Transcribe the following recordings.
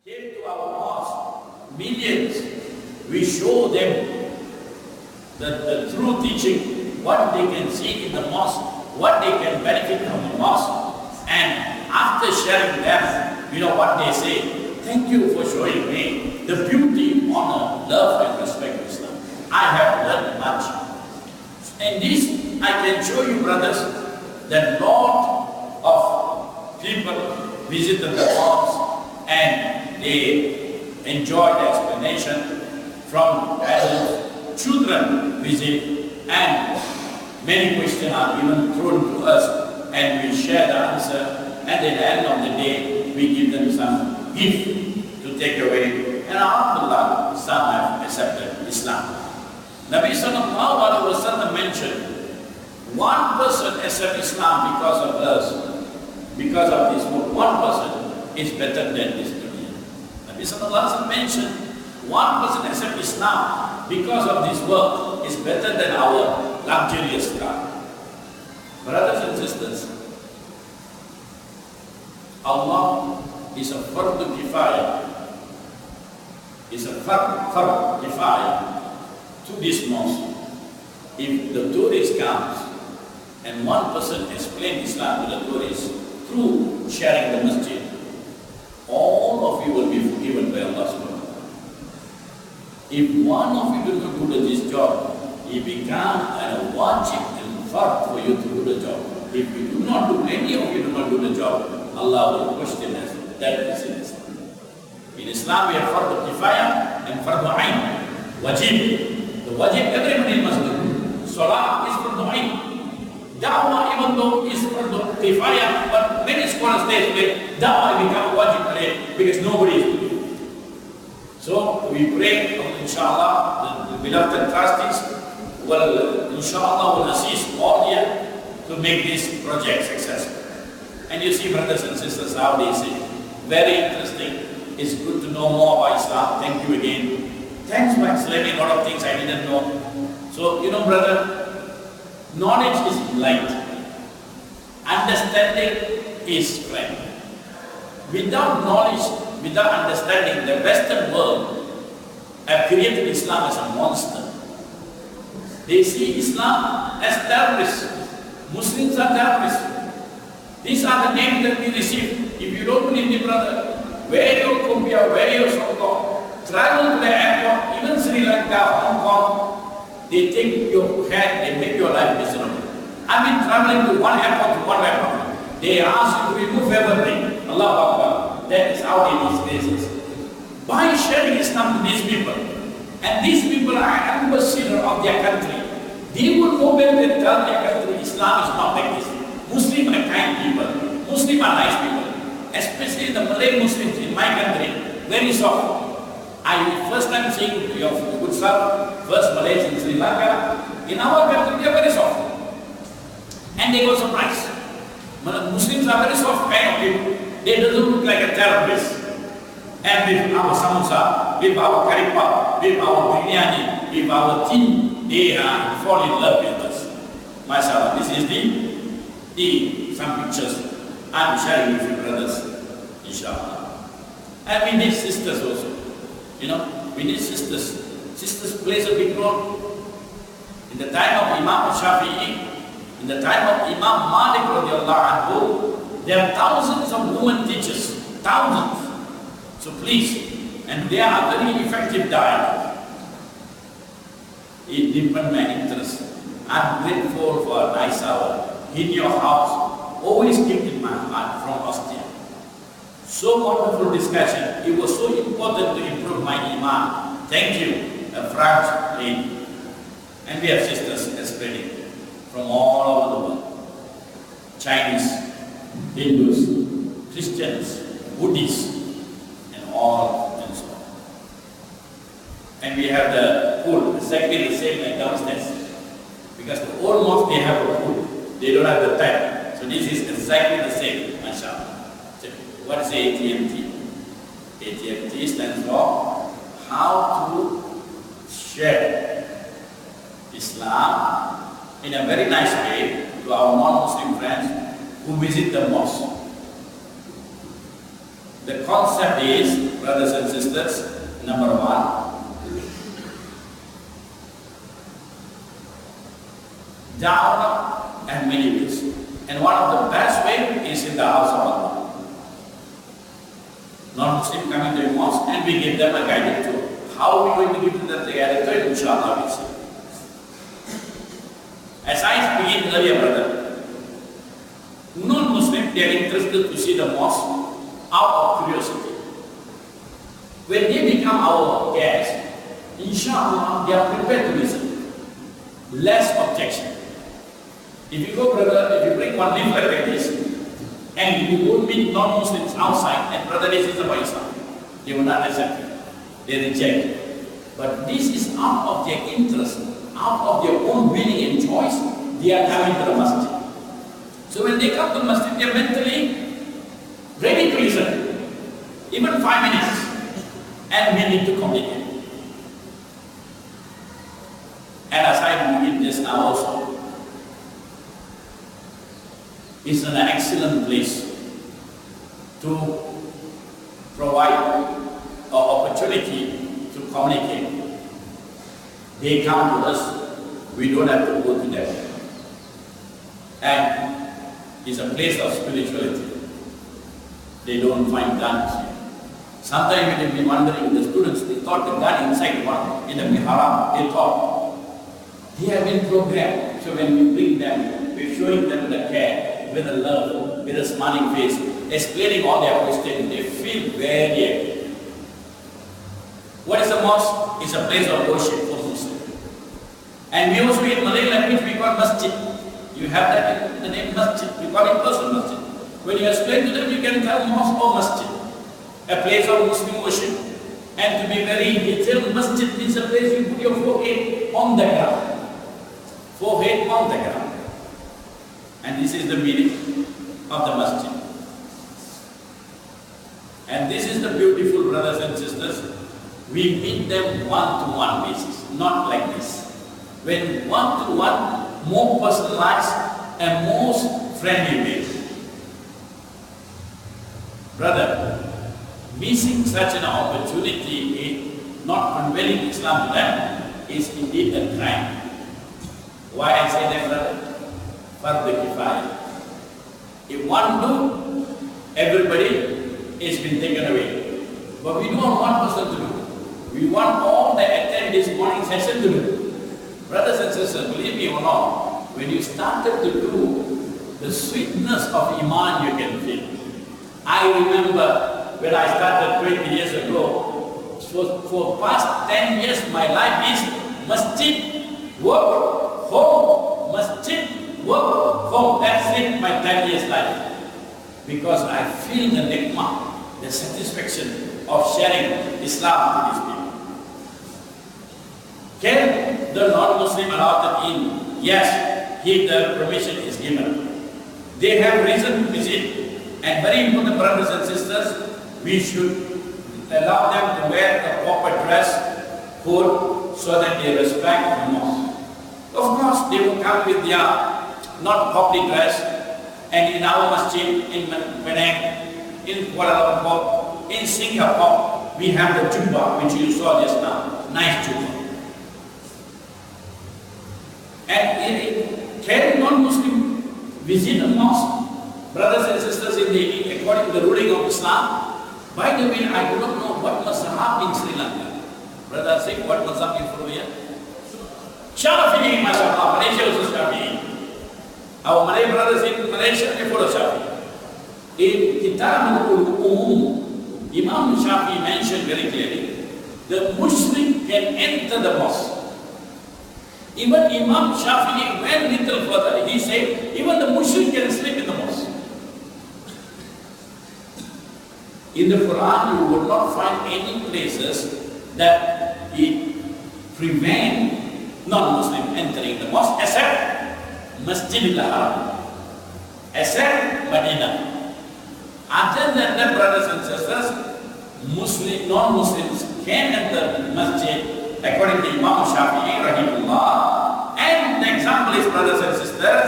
came to our mosque, millions, we show them the true teaching, what they can see in the mosque, what they can benefit from the mosque. And after sharing them, you know what they say? Thank you for showing me the beauty, honor, love and respect of Islam. I have learned much. And this I can show you, brothers, that lot of people visited the mosque and they enjoyed the explanation from adults, children visit, and many questions are even thrown to us and we share the answer, and at the end of the day we give them some gift to take away, and alhamdulillah, some have accepted Islam. Nabi sallallahu alaihi wasallam mentioned, one person accepted Islam because of us, because of this work. One person is better than this dunya. Nabi sallallahu alaihi wasallam mentioned, one person accepted Islam because of this work is better than our luxurious car. Brothers and sisters, Allah is a fardu kifaya. Is a fardu kifaya to this mosque. If the tourist comes and one person explains Islam to the tourist through sharing the masjid, all of you will be forgiven by Allah subhanahu wa ta'ala. If one of you do not do this job, it becomes a wajib and fard for you to do the job. If you do not do, any of you do not do the job, Allah will question us. That is in Islam. In Islam we have fardu kifaya and fardu ain. Wajib. The wajib everybody must do. Salah is fardu ain. Da'wah even though is fardu kifaya, but many scholars say that da'wah become wajib because nobody is doing it. So we pray, inshallah, the beloved trustees will, inshallah, will assist all here to make this project successful. And you see, brothers and sisters, how they say, very interesting. It's good to know more about Islam. Thank you again. Thanks for explaining a lot of things I didn't know. So, you know, brother, knowledge is light. Understanding is strength. Without knowledge, without understanding, the Western world have created Islam as a monster. They see Islam as terrorists. Muslims are terrorists. These are the names that we receive. If you don't believe me, brother, wear your kumbia, wear your sokko, travel to the airport, even Sri Lanka, Hong Kong, they take your hand, they make your life miserable. I've been traveling to one airport to one airport. They ask you to remove everything. Allah Akbar. That is how they disgrace us. By sharing Islam to these people, and these people are ambassadors of their country, they will go back and tell their country, Islam is not like this. Muslims are kind people. Muslims are nice people. Especially the Malay Muslims in my country, very soft. I first time seeing your good stuff, first Malays in Sri Lanka. In our country, they are very soft. And they go surprised. Muslims are very soft kind of people. They don't look like a terrorist. And with our samosa, with our karipa, with our biryani, with our tea, they fall in love with us. MashaAllah, this is some pictures I'm sharing with you, brothers, inshallah. And we need sisters also. You know, we need sisters. Sisters plays a big role. In the time of Imam Shafi'i, in the time of Imam Malik radiallahu anhu, there are thousands of women teachers. Thousands. So please, and they are very effective dialogue. It deepens my interest. I'm grateful for a nice hour in your house. Always keep in my heart from Austria. So wonderful discussion. It was so important to improve my iman. Thank you, a French lady. And we have sisters spreading from all over the world. Chinese, Hindus, Christians, Buddhists, and all and so on. And we have the pool, exactly the same like downstairs. Because the old mosque, they have a pool. They don't have the tap. So this is exactly the same, mashallah. So what is ATMT? ATMT stands for how to share Islam in a very nice way to our non-Muslim friends who visit the mosque. The concept is, brothers and sisters, number one, da'wah and many ways. And one of the best way is in the house of Allah. Non-Muslim coming to a mosque and we give them a guided tour. How are we going to give them the guided tour? Inshallah we see. As I began earlier, brother, non-Muslim, they are interested to see the mosque out of curiosity. When they become our guests, inshallah, they are prepared to listen. Less objection. If you go, brother, if you bring one leaflet like this, and you go meet non-Muslims outside, and brother, this is about Islam, they will not accept it. They reject it. But this is out of their interest, out of their own willing and choice, they are coming to the masjid. So when they come to the masjid, they are mentally ready to listen, even 5 minutes, and we need to communicate. And as I begin this now also, it's an excellent place to provide an opportunity to communicate. They come to us, we don't have to go to them. And it's a place of spirituality. They don't find guns here. Sometimes we have been wondering, the students, they thought the gun inside one, in the mihrab, they thought. They have been programmed. So when we bring them, we're showing them the care, with a love, with a smiling face, explaining all their questions, they feel very happy. What is a mosque? It's a place of worship for Muslims. And we also in Malay language, we call masjid. You have that in the name masjid. We call it personal masjid. When you explain to them, you can tell mosque or masjid. A place of Muslim worship. And to be very detailed, masjid is a place you put your forehead on the ground. Forehead on the ground. And this is the meaning of the masjid. And this is the beautiful brothers and sisters. We meet them one-to-one basis, not like this. When one-to-one, more personalized and most friendly way. Brother, missing such an opportunity in not unveiling Islam to them is indeed a crime. Why I say that, brother? Fardu kifayah. If one do, everybody is been taken away. But we don't want one person to do. We want all that attend this morning session to do. Brothers and sisters, believe me or not, when you started to do, the sweetness of Iman you can feel. I remember when I started 20 years ago, for past 10 years my life is masjid, work, home, masjid, work, home. That's it, my 10 years life. Because I feel the nikmah, the satisfaction of sharing Islam to these people. Can the non-Muslim allow them in? Yes, if the permission is given. They have reason to visit. And very important, brothers and sisters, we should allow them to wear the proper dress code so that they respect the mosque. Of course, they will come with their not properly dressed. And in our masjid, in Penang, in Kuala Lumpur, in Singapore, we have the jubah, which you saw just now. Nice jubah. And can non-Muslim visit a mosque? Brothers and sisters, according to the ruling of Islam, by the way, I do not know what mazhab in Sri Lanka. Brother Singh, what mazhab you follow here? Shafi'i, mashallah, Malaysia also Shafi'i. Our Malay brothers in Malaysia, they follow Shafi'i. In Kitab al-Umum, Imam Shafi'i mentioned very clearly, the Muslim can enter the mosque. Even Imam Shafi'i went little further. He said, even the Muslim can sleep in the mosque. In the Quran, you will not find any places that it prevent non-Muslim entering the mosque except Masjid al-Haram, except Medina. Other than that, brothers and sisters, non-Muslims can enter the masjid according to Imam Shafi'i rahimahullah. And the example is, brothers and sisters,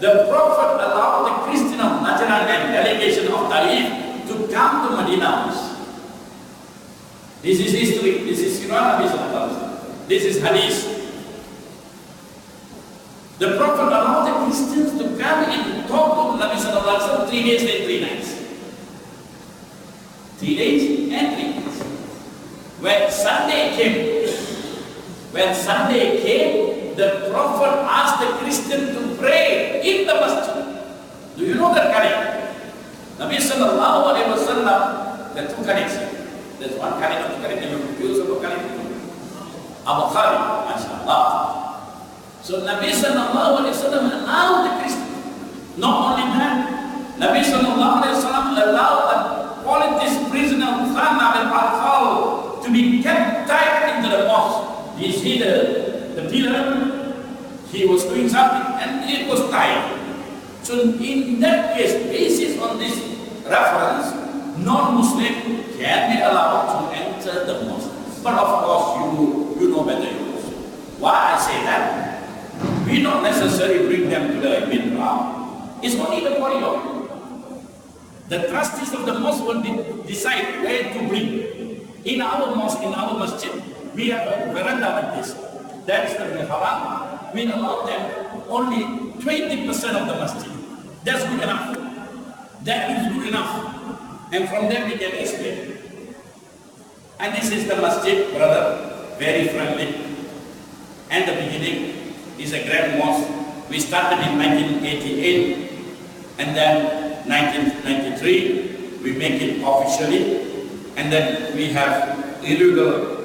the Prophet allowed the Christian of Najran and delegation of Taif to come to Medina. This is history, this is Quran, this is Hadith. The Prophet allowed the Christians to come and talk to Nabi Sallallahu Alaihi Wasallam 3 days and 3 nights. 3 days and 3 nights. When Sunday came, the Prophet asked the Christian to pray in the masjid. Do you know that hadith? Nabi Sallallahu Alaihi Wasallam, there are 2 hadiths. There's one hadith of the hadith, you use of hadith. Abu Khalid, mashallah. So Nabi Sallallahu Alaihi Wasallam allowed the Christian. Not only that, Nabi Sallallahu Alaihi Wasallam allowed the politics prisoner Muhammad al-Arqal to be kept tight into the mosque. You see the pillar, he was doing something and it was tied. So in that case, basis on this reference, non-Muslim can be allowed to enter the mosque. But of course, you know better yours. Why I say that? We don't necessarily bring them to the main ground. It's only the corridor. The trustees of the mosque will decide where to bring. In our mosque, in our masjid, we have a veranda like this. That is the mihrab. We allow them only 20% of the masjid. That's good enough. That is good enough. And from there we can explain. And this is the masjid, brother, very friendly. And the beginning is a grand mosque. We started in 1988, and then 1993 we make it officially, and then we have irregular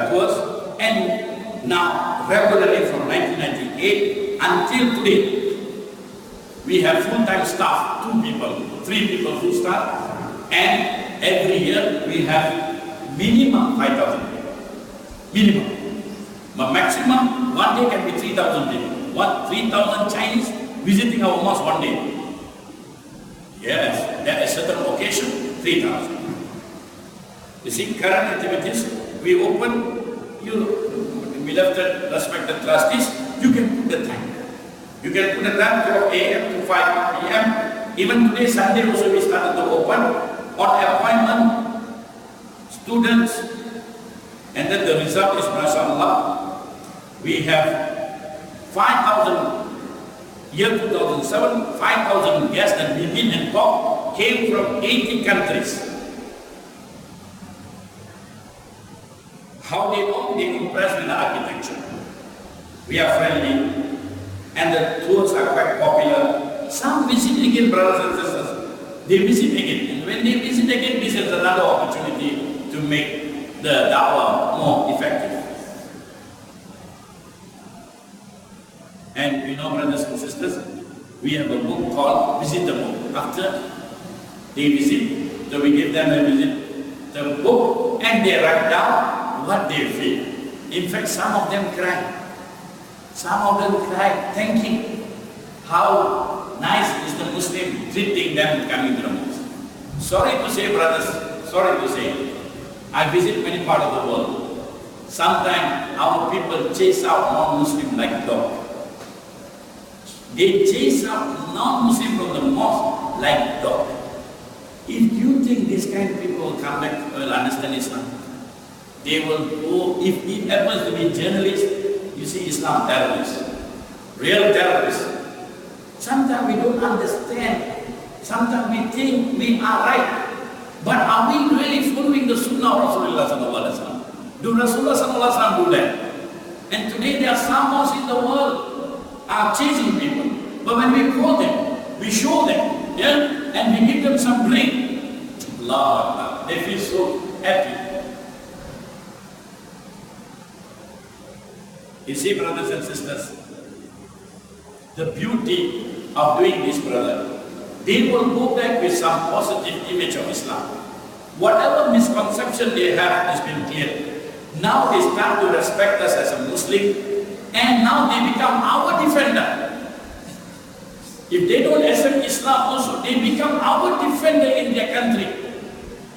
tours, and now regularly from 1998 until today we have full-time staff, 2 people, 3 people full staff, and every year we have minimum 5,000 people. Minimum. But maximum, one day can be 3,000 people. 3,000 Chinese visiting our mosque one day. Yes, at a certain occasion, 3,000. You see, current activities, we open, we left the respected trustees, you can put the time. You can put the time 12 a.m. to 5 p.m. Even today, Sunday also we started to open on appointment, students, and then the result is, mashallah, we have 5,000, year 2007, 5,000 guests that we meet and talk came from 80 countries. How they know? They impressed with the architecture. We are friendly, and the tours are quite popular. Some visit again, brothers and sisters. They visit again, and when they visit again, this is another opportunity to make the da'wah more effective. And brothers and sisters, we have a book called Visit the Book. After they visit, so we give them a visit the book, and they write down what they feel. In fact, some of them cry. Some of them cry, thanking how nice is the Muslim treating them coming to the mosque. Sorry to say, brothers, sorry to say, I visit many parts of the world. Sometimes our people chase out non-Muslim like dog. They chase out non-Muslim from the mosque like dog. If you think this kind of people will come back, will understand Islam, they will go. If it happens to be journalists, you see Islam terrorists, real terrorists. Sometimes we don't understand. Sometimes we think we are right. But are we really following the Sunnah of Rasulullah sallallahu alaihi wasallam? Do Rasulullah sallallahu alaihi wasallam do that? And today there are some mosques in the world are chasing people. But when we call them, we show them, and we give them some blame. Allah, they feel so happy. You see, brothers and sisters, the beauty of doing this, brother, they will go back with some positive image of Islam. Whatever misconception they have has been cleared. Now they start to respect us as a Muslim, and now they become our defender. If they don't accept Islam also, they become our defender in their country.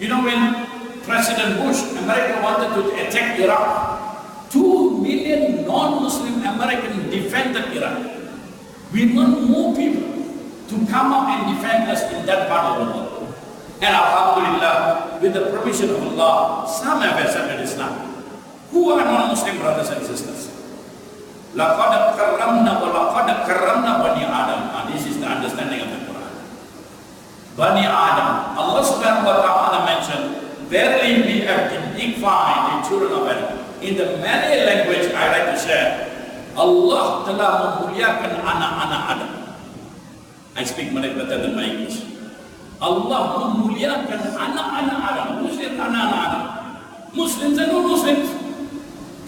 When President Bush, America wanted to attack Iraq, 2 million non-Muslim Americans defended Iraq. We want more people to come up and defend us in that part of the world. And Alhamdulillah, with the permission of Allah, some have accepted Islam. Who are non-Muslim brothers and sisters? لَقَدْ كَرَّمْنَا وَلَقَدْ كَرَّمْنَا بَنِي آدَمَ. This is the understanding of the Quran. Bani Adam. Allah subhanahu wa ta'ala mentioned, verily we have dignified the children of Adam. In the Malay language, I like to share, Allah telah memuliakan anak-anak Adam. I speak Malay better than my English. Allah memuliakan anak-anak Adam. Who said anak-anak Adam? Muslims and non-Muslims.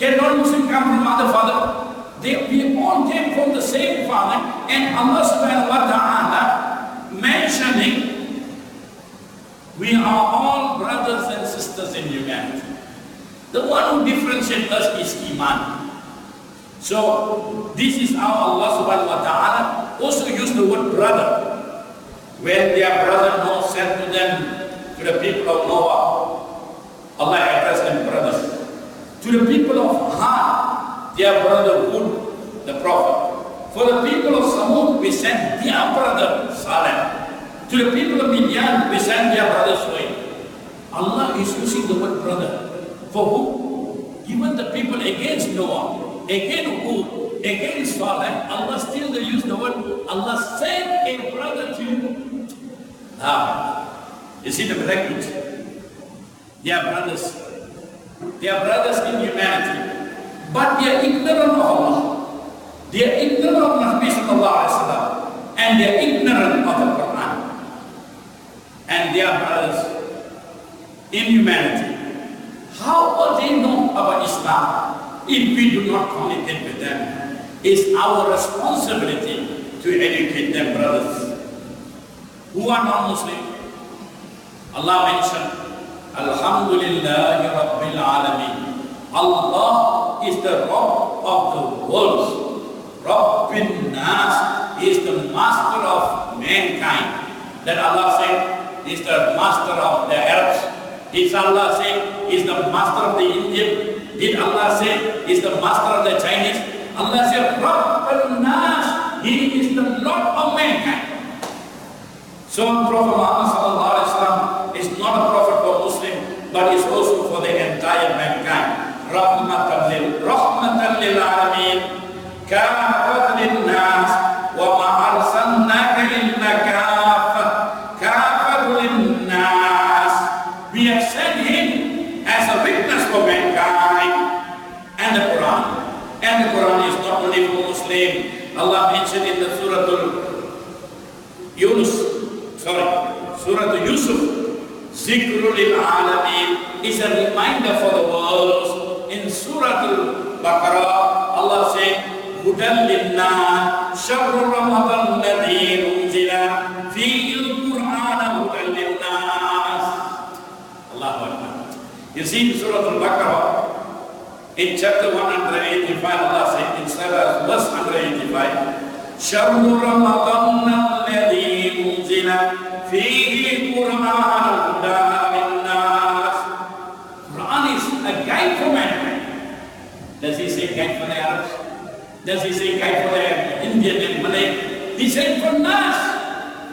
Can non-Muslim come from other father? We all came from the same father, and Allah subhanahu wa ta'ala mentioning we are all brothers and sisters in humanity. The one who differentiates us is Iman. So this is how Allah subhanahu wa ta'ala also used the word brother. When their brother Noah said to them, to the people of Noah, Allah addressed them brothers. To the people of Ham, their brother Hud, the prophet. For the people of Samud, we sent their brother Saleh. To the people of Midian, we sent their brother Shuaib. Allah is using the word brother. For who? Even the people against Noah, against Hud, against Saleh, Allah still they use the word, Allah sent a brother to you. You see the language? They are brothers. They are brothers in humanity. But they are ignorant of Allah. They are ignorant of Nabi sallallahu alaihi wasallam. And they are ignorant of the Quran. And they are brothers in humanity. How will they know about Islam if we do not communicate with them? It's our responsibility to educate them, brothers. Who are non-Muslim? Allah mentioned, Alhamdulillahi Rabbil Alameen. Allah is the Rabb of the worlds. Rabbin Nas is the master of mankind. That Allah said is the master of the Arabs. Did Allah say is the master of the Indian? Did Allah say is the master of the Chinese? Allah said Rabbin Nas, He is the Lord of mankind. So Prophet Muhammad sallallahu alaihi wasallam is not a prophet for Muslim, but is also for the entire mankind. Rahmatan lil alamin, kafatan lin nas, wa ma arsalnaka illa kafatan lin nas. We have sent him as a witness for mankind. And the Quran is not only for Muslim. Allah mentioned in the Surah Yusuf, Zikrul lil Alamin is a reminder for the world. In Surah Al-Baqarah, Allah said, Hudan lin-nas, Shahrul Ramadan alladhi unzila fihi al-Qur'an hudan lin-nas. Allahu Akbar. You see in Surah Al-Baqarah, in chapter 185, Allah said, in verse 185, Shahrul Ramadan alladhi unzila fihi Qur'an hudan lin-nas. Quran is a guide for mankind. Does he say guide for the Arabs? Does he say guide for the Indian and Malay? He said for Nas,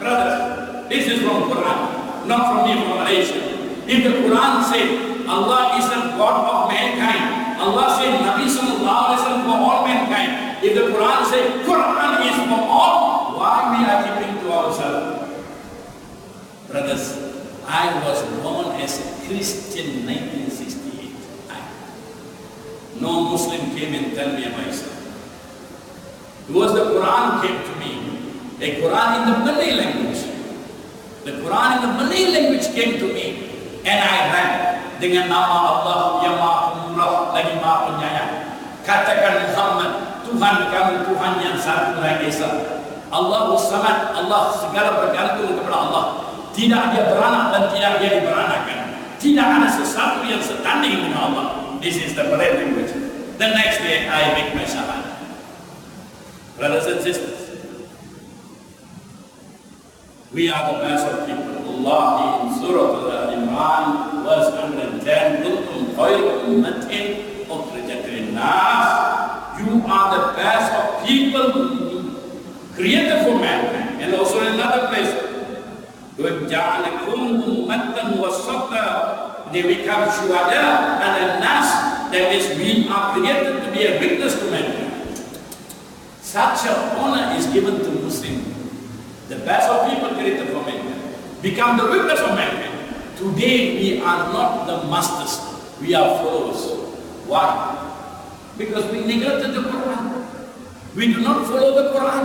brothers. This is from Quran, not from me from Malaysia. If the Quran said Allah is the God of mankind, Allah said Nabi sallallahu alaihi wasallam for all mankind. If the Quran said Quran is for all, why we are keeping to ourselves? Brothers, I was born as a Christian in 1968. No Muslim came and told me about Islam. It was the Quran came to me. A Quran in the Malay language. The Quran in the Malay language came to me. And I ran. Dengan nama Allah yang Maha Pemurah lagi Maha Penyayang. Katakan Muhammad, Tuhan kami Tuhan yang satu lagi Esa. Allahu Samad, Allah segala bergantung kepada Allah. Tidak dia beranak dan tidak dia diberanakan. Tidak ada sesuatu yang setanding dengan Allah. This is the Malay language. The next day I make my shahada. Brothers and sisters, we are the best of people. Allah in Surah Al-Imran, verse 110, Kuntum khayra ummatin ukhrijat lin-nas. You are the best of people created for mankind. And also in another place, وَجَعَلَكُمْ أُمَّةً وَسَطًا. They become shuhada and al-nas. That is, we are created to be a witness to mankind. Such an honor is given to Muslims. The best of people created for mankind become the witness of mankind. Today we are not the masters, we are followers. Why? Because we neglected the Quran. We do not follow the Quran.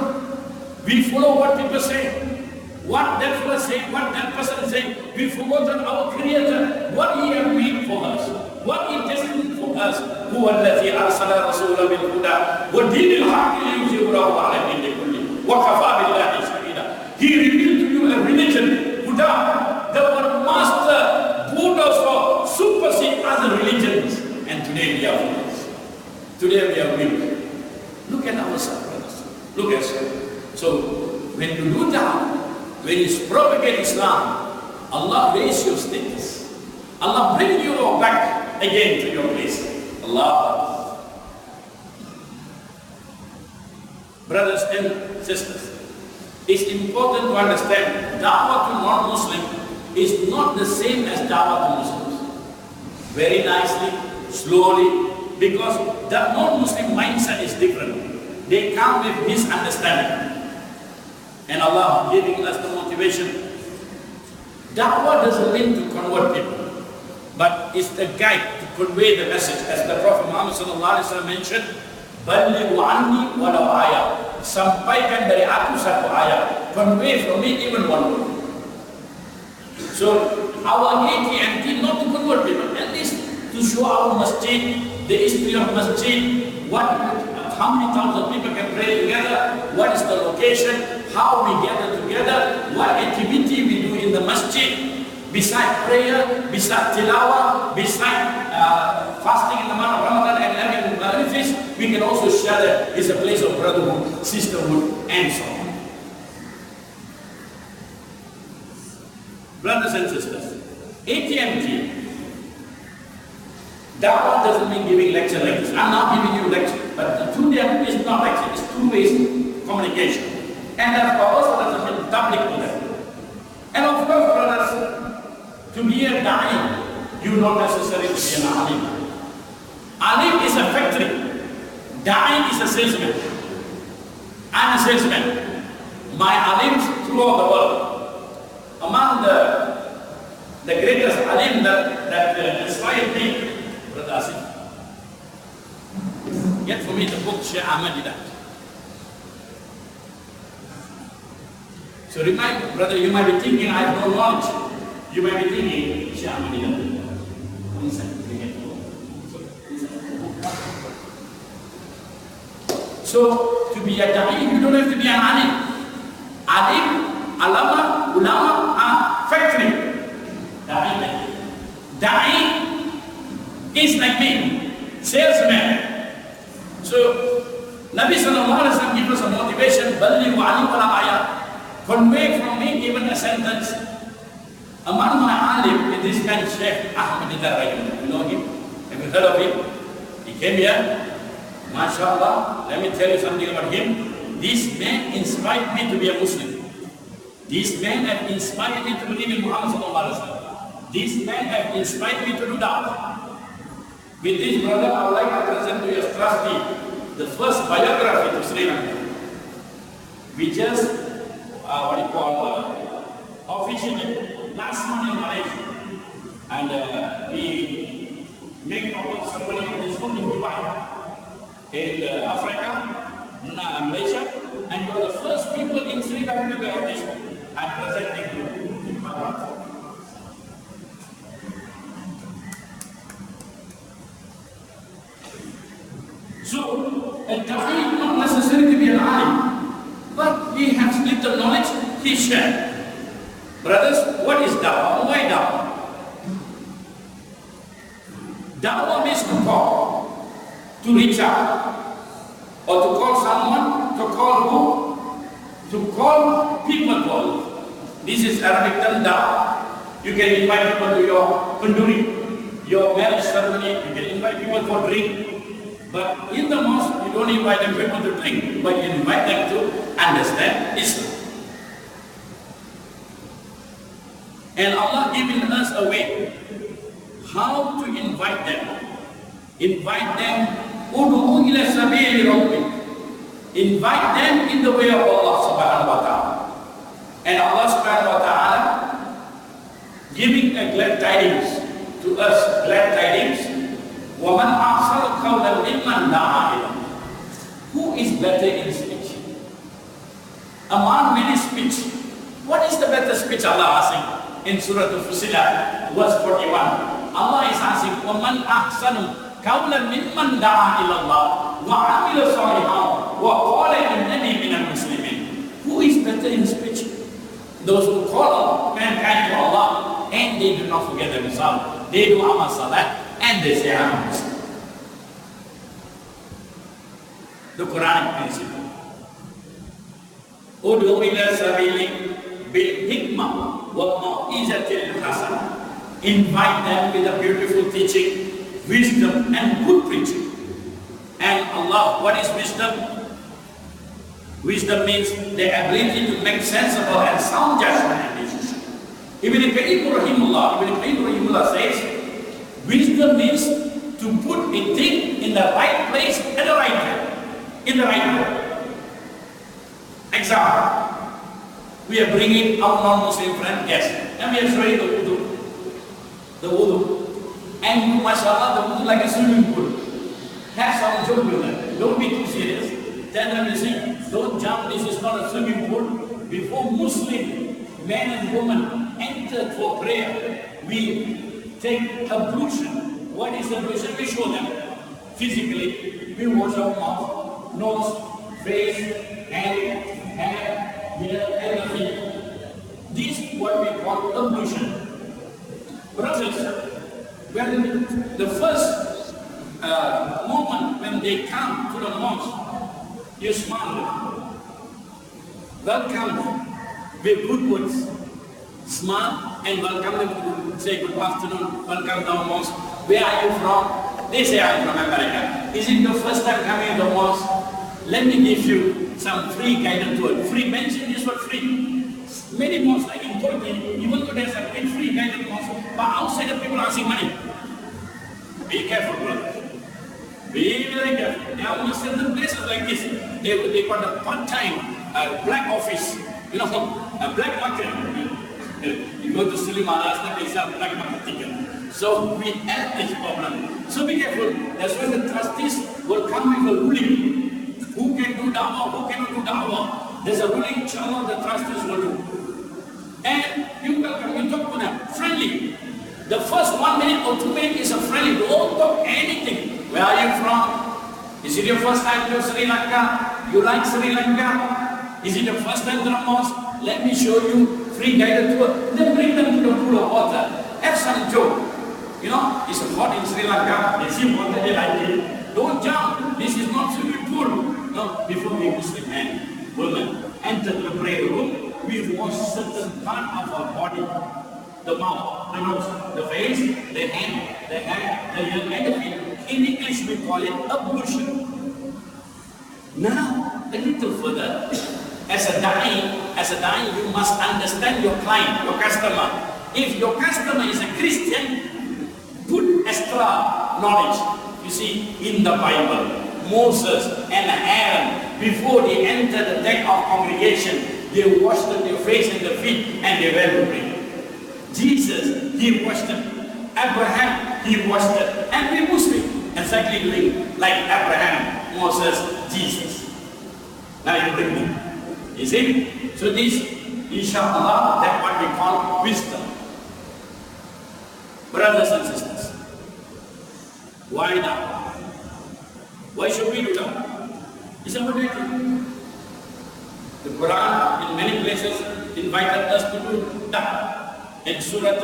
We follow what people say. What that fellow say, what that person say. We forgotten our Creator, what He has made for us, what He destined for us. هو الذي أرسل رسوله بالهدى ودين الحق ليظهره على الدين كله وكفى بالله شهيدا. He revealed to you a religion, Buddha, that our master Buddha saw supersede other religions. And today we are followers. Today we are weak. Look at ourselves, brothers. Look at us. So when you do that, when you propagate Islam, Allah raise your status. Allah bring you back again to your place. Allah. Brothers and sisters, it's important to understand da'wah to non-Muslim is not the same as da'wah to Muslims. Very nicely, slowly, because the non-Muslim mindset is different. They come with misunderstanding. And Allah giving us the motivation. Da'wah doesn't mean to convert people, but it's the guide to convey the message. As the Prophet Muhammad ﷺ mentioned, "Ballighu anni walau ayat." Sampaikan dari aku satu ayat. Convey from me even one word. So our AT&T not to convert people, at least to show our masjid, the history of masjid, how many thousand people can pray together, what is the location, how we gather together, what activity we do in the masjid, beside prayer, beside tilawah, beside fasting in the month of Ramadan and having benefits, we can also share that it's a place of brotherhood, sisterhood, and so on. Brothers and sisters, AT&T, da'wah doesn't mean giving lecture like this. I'm not giving you lecture, but to them is not lecture, it's two-way communication. And that also doesn't mean tabligh to them. And of course, brothers, to be a da'i, you don't necessarily be an alim. Alim is a factory. Da'i is a salesman. I'm a salesman. My alims throughout the world. Among the greatest alim that inspired me, Brother Asif, get for me the book Sheikh Ahmadiyyah. So brother, you might be thinking I have no knowledge. You might be thinking Sheikh Ahmadiyyah. So to be a da'i, you don't have to be an alim. Alim, alama, ulama are factory. Da'i is like me, salesman. So Nabi sallallahu alaihi wasallam gives us a motivation, ballighu anni walau ayat. Convey from me even a sentence. Among my alim is this man Sheikh Ahmadiyyah. You know him? Have you heard of him? He came here. MashaAllah, let me tell you something about him. This man inspired me to be a Muslim. This man has inspired me to believe in Muhammad sallallahu alaihi wasallam. This man has inspired me to do that. With this, brother, I would like to present to your trustee the first biography to Sri Lanka. We just, officially last month in Malaysia. And we make our ceremony in this book in Dubai. In Africa, Malaysia, and you are the first people in Sri Lanka to have this. I'm presenting you. So, a da'i is not necessary to be an alim, but he has little knowledge, he shared. Brothers, what is da'wah? Why da'wah? Da'wah means to call. To reach out, or to call someone, to call who? To call people to Allah. This is Arabic term da'wah. You can invite people to your kunduri, your marriage ceremony, you can invite people for drink. But in the mosque, you don't invite them people to drink, but you invite them to understand Islam. And Allah giving us a way how to invite them. Invite them, ud'u ila sabili rabbik. Invite them in the way of Allah subhanahu wa ta'ala. And Allah subhanahu wa ta'ala giving a glad tidings to us, glad tidings. وَمَنْ أَحْسَنُ قَوْلًا مِمَّنْ دَعَا إِلَى اللَّهِ. Who is better in speech? Among many speech, what is the better speech? Allah asking in Surah Al-Fusilat, verse 41. Allah is asking, وَمَنْ أَحْسَنُ قَوْلًا مِمَّنْ دَعَا إِلَى اللَّهِ وَعَمِلَ صَالِحًا وَقَالَ إِنَّنِي مِنَ الْمُسْلِمِينَ. Who is better in speech? Those who call mankind to Allah and they do not forget themselves. They do amal salah and they say, I'm a Muslim. The Quranic principle. Ud'u ila sabili bil hikmah wal mau'izatil hasanah. Invite them with a beautiful teaching, wisdom and good preaching. And Allah, what is wisdom? Wisdom means the ability to make sensible and sound judgment and decision. Ibn Rahimullah says, wisdom means to put a thing in the right place at the right time, in the right way. Example, we are bringing our non-Muslim friend guest, and we are showing the wudu. And mashallah, the wudu like a swimming pool. Have some joke with them. Don't be too serious. Tell them, listen, don't jump, this is not a swimming pool. Before Muslim men and women enter for prayer, we take ablution. What is ablution? We show them. Physically, we wash our mouth, nose, face, hand, hair, ear, and feet. This is what we call ablution. Brothers, when the first moment when they come to the mosque, you smile. Welcome with good words. Smile and welcome them to say good afternoon, welcome to our mosque. Where are you from? They say, I'm from America. Is it your first time coming to the mosque? Let me give you some free guided tour. Free, mention this word free. Many mosques, like in Turkey, even though there's a free guided mosque, but outside the people are asking money. Be careful, brother. Be very careful. There are certain places like this. They got a part-time black office. You know, a black market. You go to Sulimanas, they sell black market ticket. So we have this problem. So be careful. That's why the trustees will come with a ruling. Who can do da'wah, who cannot do da'wah. There's a ruling, inshallah, the trustees will do. And you welcome, you talk to them, friendly. The first 1 minute or 2 minutes is a friendly. Don't talk anything. Where are you from? Is it your first time to Sri Lanka? You like Sri Lanka? Is it your first time to the mosque? Let me show you free guided tour. Then bring them to the pool of water. Have some joke. You know, it's hot in Sri Lanka. They see water, they like it. Don't jump. This is not swimming pool. No, before we Muslim men, women enter the prayer room, we wash certain part of our body. The mouth, the nose, the face, the hand, the head, the ear, and the feet. In English we call it ablution. Now, a little further, as a da'i, you must understand your client, your customer. If your customer is a Christian, put extra knowledge. You see, in the Bible, Moses and Aaron, before they entered the deck of congregation, they washed their face and their feet, and they went to pray. Jesus, he washed them. Abraham, he washed them. And we Muslim, exactly doing like Abraham, Moses, Jesus. Now you bring me. You see? So this, inshallah, that's what we call wisdom. Brothers and sisters, why now? Why should we do that? It's a motivation. The Quran in many places invited us to do that. In Surah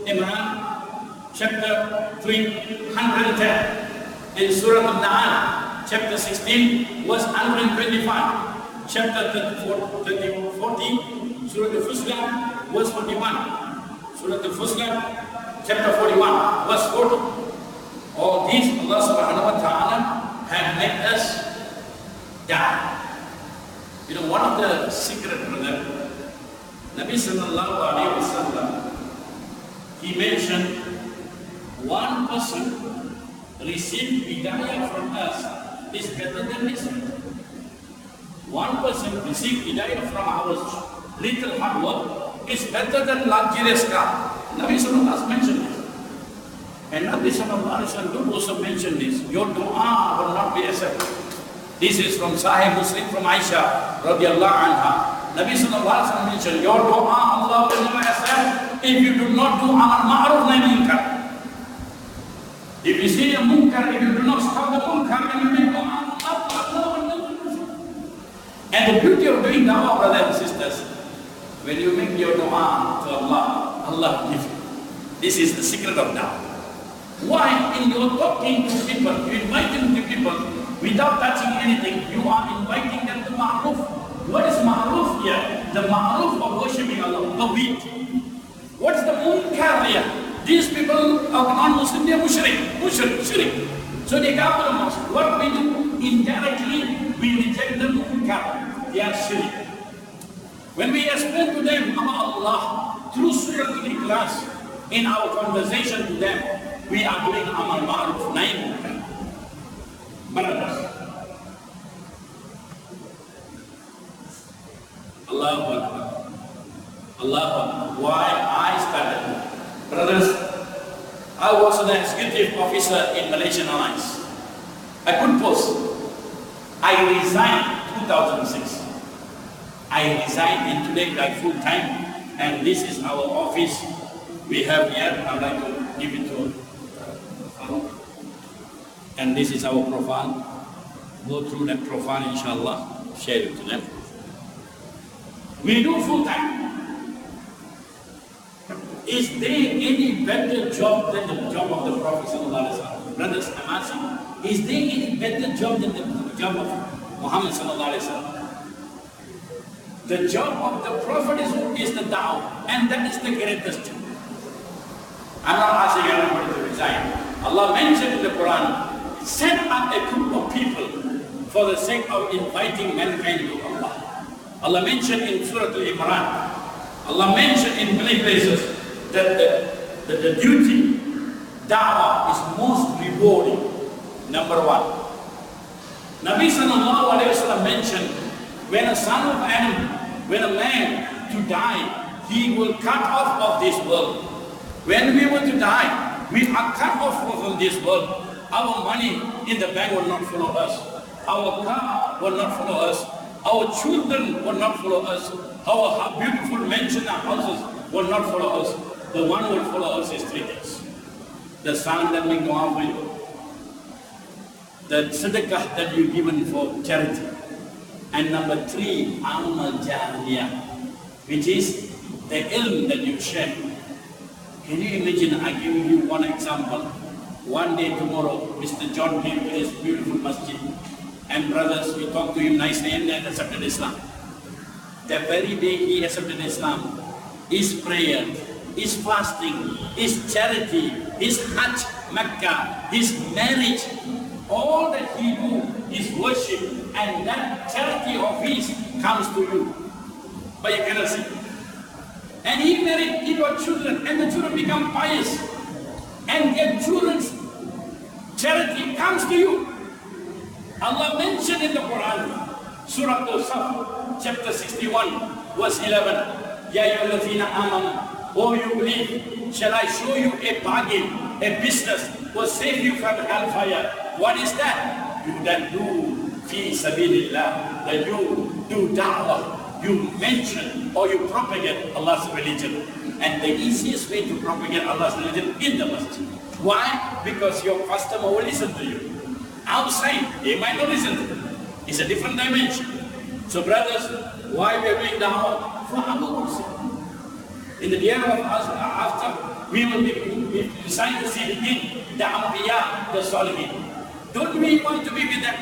Imran, chapter 310. In Surah Al-Na'an, chapter 16, verse 125. Chapter 14, Surah Al-Fusilat, verse 41. Surah Al-Fusilat, chapter 41, verse 40. All these, Allah subhanahu wa ta'ala have made us die. You know, one of the secret, brother, Nabi sallallahu alayhi wa sallam, he mentioned one person received hidayah from us is better than this. One person received hidayah from our little hard work is better than luxurious car. Nabi Sallallahu Alaihi Wasallam mentioned this. And Nabi Sallallahu Alaihi Wasallam also mentioned this. Your dua will not be accepted. This is from Sahih Muslim from Aisha radiallahu anha. Nabi Sallallahu Alaihi Wasallam mentioned, your dua Allah will never accept if you do not do amar ma'ruf nahi munkar. If you see a munkar, if you do not stop the munkar, and you make dua, Allah will never accept. And the beauty of doing dua, brothers and sisters, when you make your dua to Allah, Allah will give you. This is the secret of dua. Why? In your talking to people, you inviting to people without touching anything, you are inviting them to ma'ruf. What is ma'ruf here? The ma'ruf of worshipping Allah, the wheat. What is the munkar here? These people are non-Muslim, they are mushrik. So they come to the mosque. What we do? Indirectly, we reject the munkar. They are shirk. When we explain to them about Allah through Surah Al-Ikhlas, in our conversation to them, we are doing amar ma'ruf nahi munkar. Brothers, Allahu Akbar. Allahu Akbar. Why I started? Brothers, I was an executive officer in Malaysian Airlines. I couldn't post. I resigned 2006. I resigned in today like full time, and this is our office we have here. I'd like to give it to and this is our profile. Go through that profile, inshallah, share it to them. We do full time. Is there any better job than the job of the Prophet Sallallahu Alaihi Wasallam? Brothers, I'm asking, is there any better job than the job of Muhammad Sallallahu Alaihi Wasallam? The job of the Prophet is the da'wah, and that is the greatest job. I'm not asking everybody to resign. Allah mentioned in the Quran, set up a group of people for the sake of inviting mankind to Allah. Allah mentioned in Surah Al-Imran, Allah mentioned in many places that the duty, da'wah, is most rewarding. Number one. Nabi Sallallahu Alaihi Wasallam mentioned, when a son of Adam, when a man to die, he will cut off of this world. When we were to die, we are cut off from this world. Our money in the bank will not follow us. Our car will not follow us. Our children will not follow us. Our beautiful mansion and houses will not follow us. The one will follow us is three things. The son that we go out with, the sadaqah that you've given for charity, and number three, amal jariyah, which is the ilm that you share. Can you imagine? I give you one example. One day tomorrow, Mr. John came to his beautiful masjid, and brothers, we talked to him nicely and then accepted Islam. The very day he accepted Islam, his prayer, his fasting, his charity, his Hajj, Mecca, his marriage, all that he do is worship, and that charity of his comes to you. But you cannot see. And he married, he got children, and the children become pious. And their children's charity comes to you. Allah mentioned in the Quran, Surah Al-Saf, chapter 61, verse 11, Ya ayyuhallazina amanu, oh you believe, shall I show you a bargain, a business, will save you from hellfire. What is that? You that do fi sabilillah, that you do da'wah, you mention or you propagate Allah's religion. And the easiest way to propagate Allah's religion in the masjid. Why? Because your customer will listen to you. Outside, they might not listen to you. It's a different dimension. So brothers, why we are doing da'wah? For our sake. In the year of us, after, we will be deciding to see the king, the Anbiya, the Salihin. Don't we want to be with them?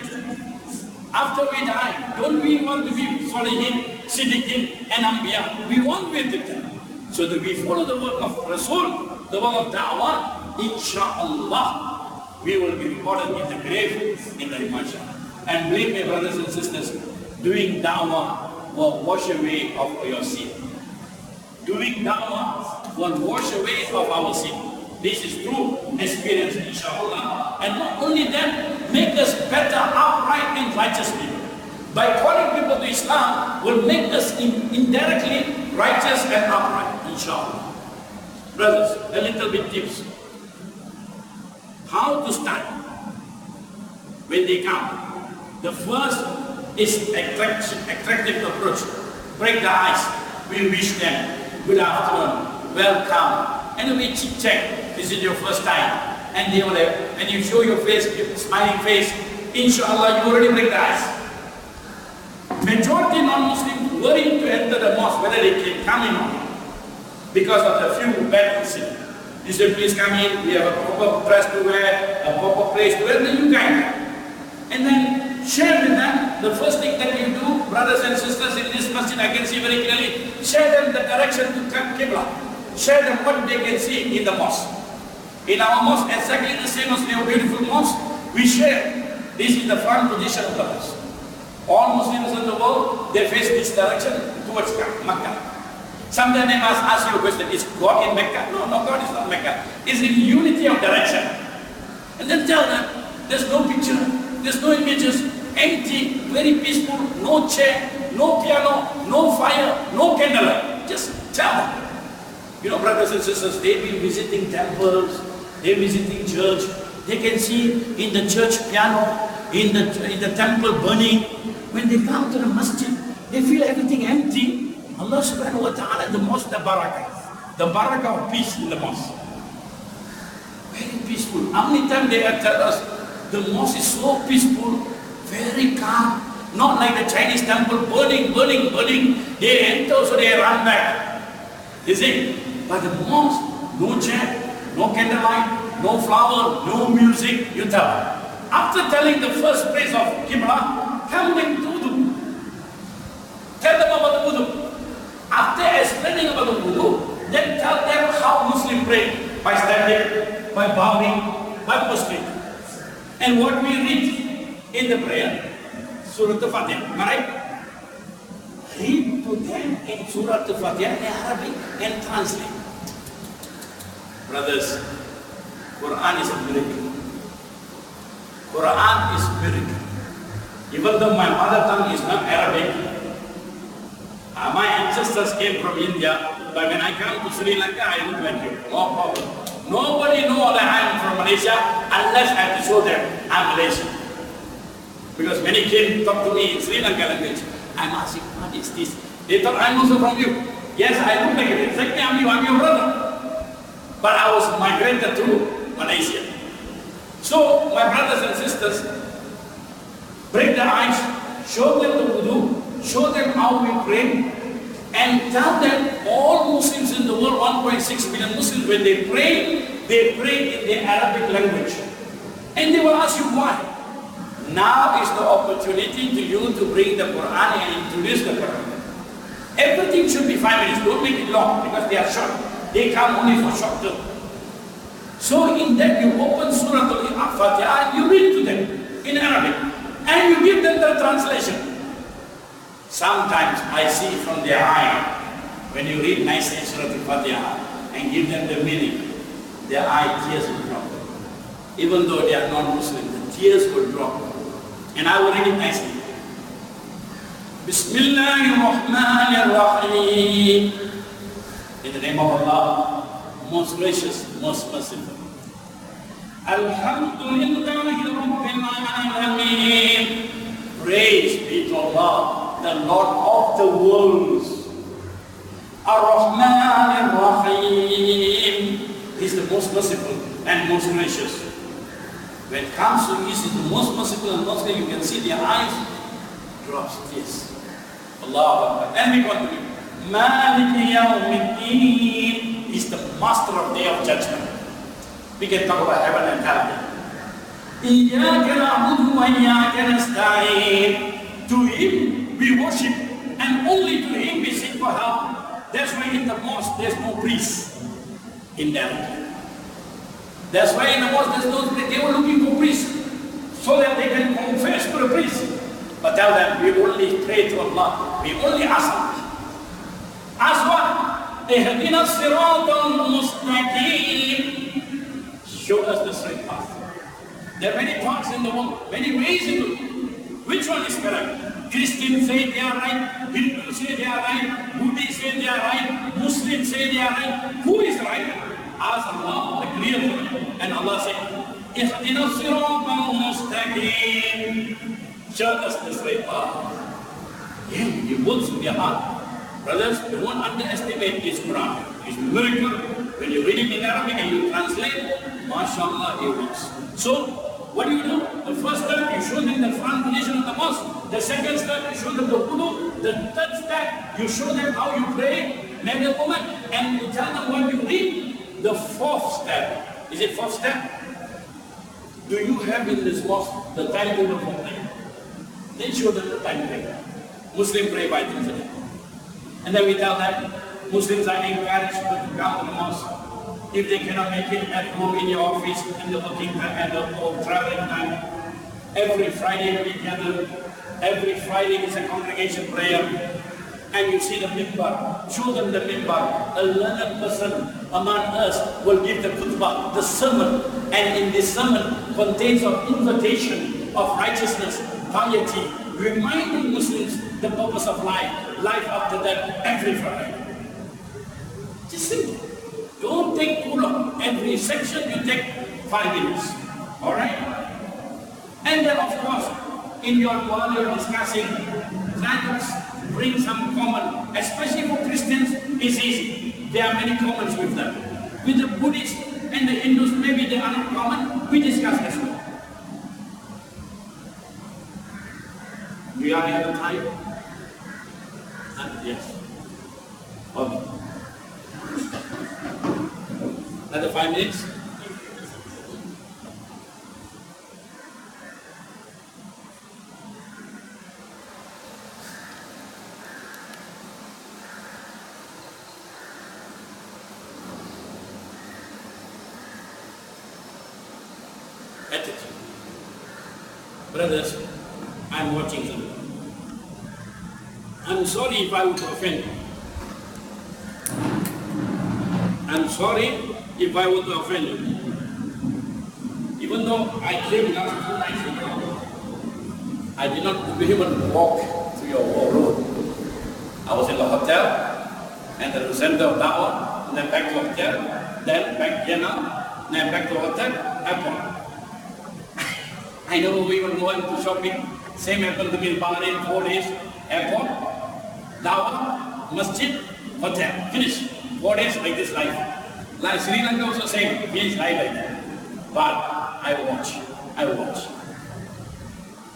After we die, don't we want to be Salihin, Siddiqin, and Anbiya? We want to be with them. So that we follow the work of Rasul, the work of Da'wah, inshaAllah, we will be rewarded in the grave, in the Himasha. And believe me, brothers and sisters, doing Da'wah will wash away of your sin. Doing Da'wah will wash away of our sin. This is true experience, inshallah. And not only that, make us better, upright and righteous people. By calling people to Islam will make us indirectly righteous and upright, inshallah. Brothers, a little bit tips. How to start when they come. The first is attractive approach. Break the ice. We wish them good afternoon, welcome. And we chit-chat. This is your first time. And they will have, when you show your face, your smiling face, inshallah, you already break the ice. Majority non-Muslims worry to enter the mosque, whether they can come in or not, because of the few bad incidents. You say, please come in, we have a proper dress to wear, a proper place to wear, then you can. And then share with them the first thing that you do, brothers and sisters in this masjid, I can see very clearly, share them the direction to Qibla. Share them what they can see in the mosque. In our mosque, exactly the same as your beautiful mosque, we share. This is the front position of the mosque. All Muslims in the world, they face this direction towards Makkah. Sometimes they must ask you a question, is God in Mecca? No, God is not Mecca. It's in unity of direction. And then tell them, there's no picture, there's no images, empty, very peaceful, no chair, no piano, no fire, no candlelight. Just tell them. You know, brothers and sisters, they've been visiting temples, they're visiting church. They can see in the church piano, in the temple burning. When they come to the masjid, they feel everything empty. Allah subhanahu wa ta'ala, the mosque, the barakah of peace in the mosque. Very peaceful. How many times they have told us, the mosque is so peaceful, very calm, not like the Chinese temple, burning. They enter, so they run back. You see? But the mosque, no chair, no candlelight, no flower, no music, you tell them. After telling the first praise of Qibla, come back to wudu. Tell them about the wudu. After explaining about the wudu, then tell them how Muslim pray, by standing, by bowing, by prostrating. And what we read in the prayer, Surah Al-Fatiha, am I right? Read to them in Surah Al-Fatiha in Arabic and translate. Brothers, Quran is a miracle. Quran is a miracle. Even though my mother tongue is not Arabic, my ancestors came from India, but when I come to Sri Lanka, I look like you. No problem. Nobody knows that I am from Malaysia unless I have to show them I'm Malaysian. Because when he came to talk to me in Sri Lanka language, I'm asking, what is this? They thought I'm also from you. Yes, I look like it. Exactly, I'm your brother. But I was migrated to Malaysia. So, my brothers and sisters, break the ice, show them the wudu, show them how we pray, and tell them all Muslims in the world, 1.6 million Muslims, when they pray in the Arabic language. And they will ask you why. Now is the opportunity to you to bring the Quran and introduce the Quran. Everything should be 5 minutes, don't make it long because they are short. They come only for short term. So in that you open Surah Al-Fatiha and you read to them in Arabic. And you give them the translation. Sometimes I see from their eye, when you read nicely Surah Al-Fatiha and give them the meaning, their eye tears will drop. Even though they are non-Muslim, the tears will drop. And I will read it nicely. Bismillahirrahmanirrahim. In the name of Allah, most gracious, most merciful. Alhamdulillahi Rabbil Alameen. Praise be to Allah, the Lord of the worlds. Ar-Rahman Ar-Rahim. He is the most merciful and most gracious. When it comes to He is the most merciful and most gracious, you can see their eyes drops tears. Allah Akbar. And we continue. Maliki Yawmiddin. He is the master of day of judgment. We can talk about heaven and hell. Iyyaka na'budu wa iyyaka nasta'in. To Him we worship, and only to Him we seek for help. That's why in the mosque there's no priest in them. That's why in the mosque there's no priest. They were looking for priests so that they can confess to the priest. But tell them we only pray to Allah. We only ask Allah. Ask what? اهدنا الصراط المستقيم. Show us the straight path. There are many thoughts in the world, many ways in the world. Which one is correct? Christians say they are right, Hindus say they are right, Buddhists say they are right, Muslims say they are right. Who is right? Ask Allah, the Creator. And Allah said, اهدنا الصراط المستقيم. Show us the straight path. Yeah, it works with your heart. Brothers, don't underestimate this Quran. It's a miracle. When you read it in Arabic and you translate, mashallah, it works. So, what do? The first step, you show them the front position of the mosque. The second step, you show them the wudu. The third step, you show them how you pray, men and women, and you tell them what you read. The fourth step, is it fourth step? Do you have in this mosque the timetable for prayer? Then show them the timetable. Muslim pray by themselves. And then we tell them, Muslims are encouraged to come to the mosque. If they cannot make it at home, in your office, in the working time, or traveling time, every Friday we gather. Every Friday is a congregation prayer. And you see the mimbar. Show them the mimbar. A learned person among us will give the khutbah, the sermon. And in this sermon contains of invitation of righteousness, piety, reminding Muslims the purpose of life after that, every Friday. Just simple. Don't take too long. Every section you take 5 minutes. Alright? And then of course, while you're discussing, try to bring some common, especially for Christians, it's easy. There are many commons with them. With the Buddhists and the Hindus, maybe they are not common, we discuss as well. Do you have time? Yes. Okay. Another 5 minutes? Attitude. Brothers, I'm watching them. I'm sorry if I would offend you. I'm sorry if I would offend you. Even though I came last 2 nights ago, I did not even walk to your road. I was in the hotel, and the center of Dawah, and then back to hotel, then back here now, then back to hotel, airport. I never even went to shopping. Same happened to me in Bahrain, 4 days, airport, Dawah, masjid, hotel, finish. 4 days like this life. Like Sri Lanka also same, finish life like that. But I watch.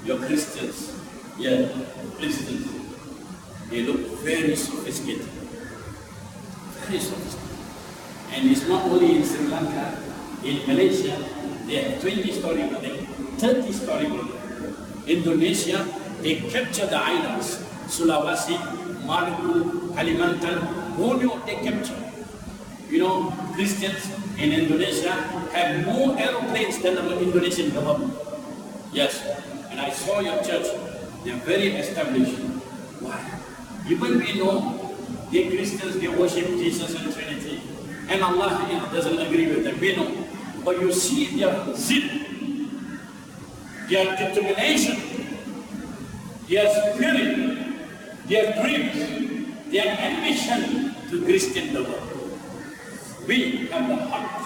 Your Christians, Christians, they look very sophisticated. Very sophisticated. And it's not only in Sri Lanka, in Malaysia, they have 20-story building, 30-story building. Indonesia, they capture the islands, Sulawesi, Maluku, Kalimantan, Borneo, they capture. You know, Christians in Indonesia have more aeroplanes than the Indonesian government. Yes, and I saw your church, they are very established. Why? Even we know they Christians, they worship Jesus and Trinity, and Allah doesn't agree with them, we know. But you see their zeal, their determination, their spirit, their dreams, their ambition to Christian the world. We have the heart,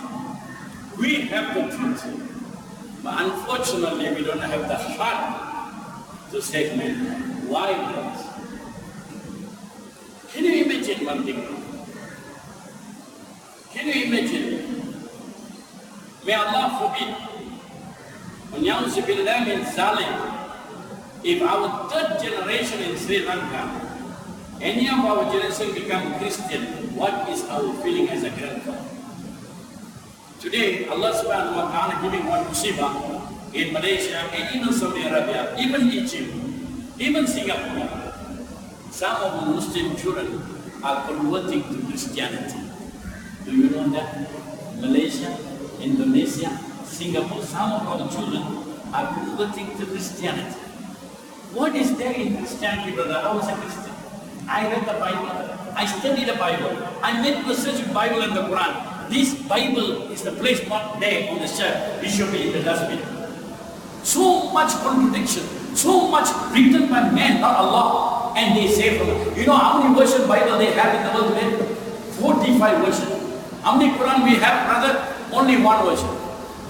we have the truth, but unfortunately we don't have the heart to save men. Why not? Can you imagine one thing? Can you imagine? May Allah forbid, if our third generation in Sri Lanka, any of our generation become Christian, what is our feeling as a grandfather? Today, Allah subhanahu wa ta'ala giving one musibah in Malaysia, and even Saudi Arabia, even Egypt, even Singapore. Some of the Muslim children are converting to Christianity. Do you know that? Malaysia, Indonesia, Singapore, some of our children are converting to Christianity. What is there in Christianity, brother? I was a Christian. I read the Bible. I I study the Bible. I make research in Bible and the Quran. This Bible is the place not there on the shelf. It should be in the dustbin. So much contradiction. So much written by men, not Allah. And they say from it. You know how many version Bible they have in the world today? 45 versions. How many Quran we have, brother? Only one version.